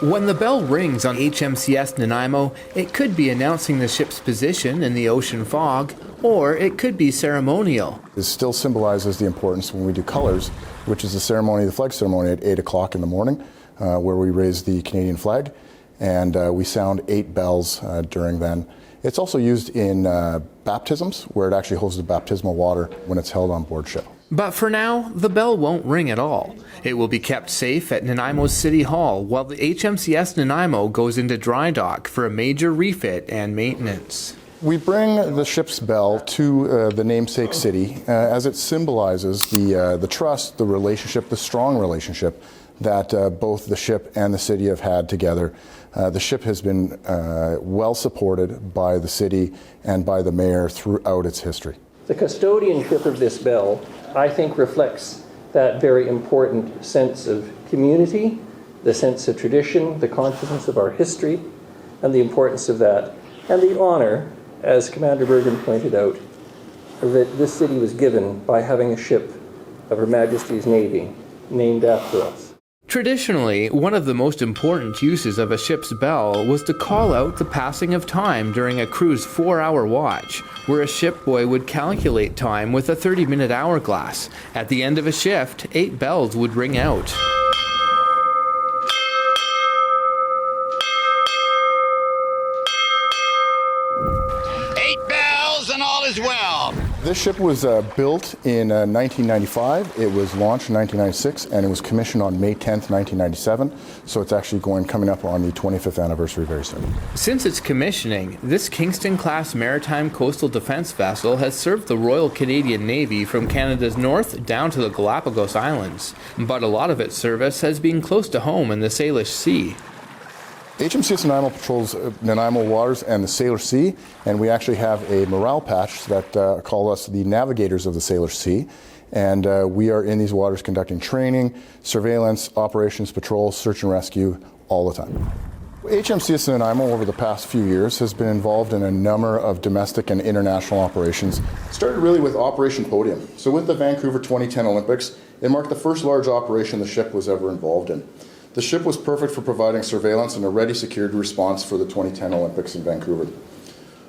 When the bell rings on HMCS Nanaimo, it could be announcing the ship's position in the ocean fog, or it could be ceremonial. It still symbolizes the importance when we do colors, which is the ceremony, the flag ceremony at 8 o'clock in the morning, where we raise the Canadian flag, and we sound 8 bells during then. It's also used in baptisms, where it actually holds the baptismal water when it's held on board ship. But for now, the bell won't ring at all. It will be kept safe at Nanaimo's City Hall while the HMCS Nanaimo goes into dry dock for a major refit and maintenance. We bring the ship's bell to the namesake city as it symbolizes the trust, the relationship, the strong relationship that both the ship and the city have had together. The ship has been well supported by the city and by the mayor throughout its history. The custodianship of this bell, I think, reflects that very important sense of community, the sense of tradition, the consciousness of our history, and the importance of that, and the honor, as Commander Bergen pointed out, that this city was given by having a ship of Her Majesty's Navy named after us. Traditionally, one of the most important uses of a ship's bell was to call out the passing of time during a crew's 4-hour watch, where a shipboy would calculate time with a 30-minute hourglass. At the end of a shift, 8 bells would ring out. And all is well. This ship was built in 1995, it was launched in 1996, and it was commissioned on May 10th, 1997, so it's actually coming up on the 25th anniversary very soon. Since its commissioning, this Kingston-class maritime coastal defense vessel has served the Royal Canadian Navy from Canada's north down to the Galapagos Islands, but a lot of its service has been close to home in the Salish Sea. HMCS Nanaimo patrols Nanaimo waters and the Salish Sea, and we actually have a morale patch that call us the navigators of the Salish Sea, and we are in these waters conducting training, surveillance, operations, patrols, search and rescue all the time. HMCS Nanaimo over the past few years has been involved in a number of domestic and international operations. It started really with Operation Podium. So with the Vancouver 2010 Olympics, it marked the first large operation the ship was ever involved in. The ship was perfect for providing surveillance and a ready secured response for the 2010 Olympics in Vancouver.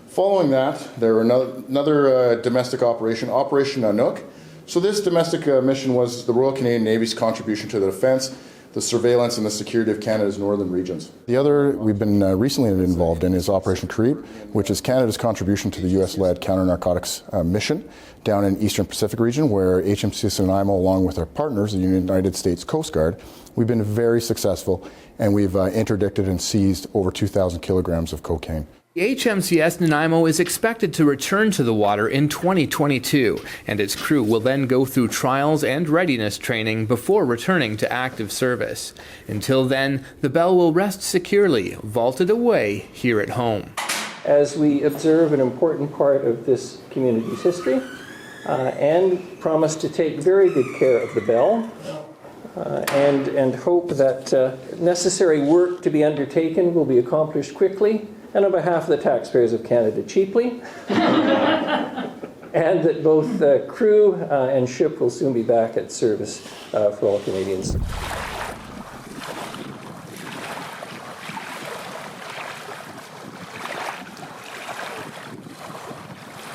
Following that, there were another domestic operation, Operation Nanook. So this domestic mission was the Royal Canadian Navy's contribution to the defense, the surveillance, and the security of Canada's northern regions. The other we've been recently involved in is Operation Creep, which is Canada's contribution to the US-led counter-narcotics mission down in Eastern Pacific region, where HMCS Nanaimo, along with our partners, the United States Coast Guard, we've been very successful, and we've interdicted and seized over 2,000 kilograms of cocaine. The HMCS Nanaimo is expected to return to the water in 2022, and its crew will then go through trials and readiness training before returning to active service. Until then, the bell will rest securely, vaulted away here at home. As we observe an important part of this community's history, and promise to take very good care of the bell, and hope that necessary work to be undertaken will be accomplished quickly, and on behalf of the taxpayers of Canada cheaply, and that both crew and ship will soon be back at service for all Canadians.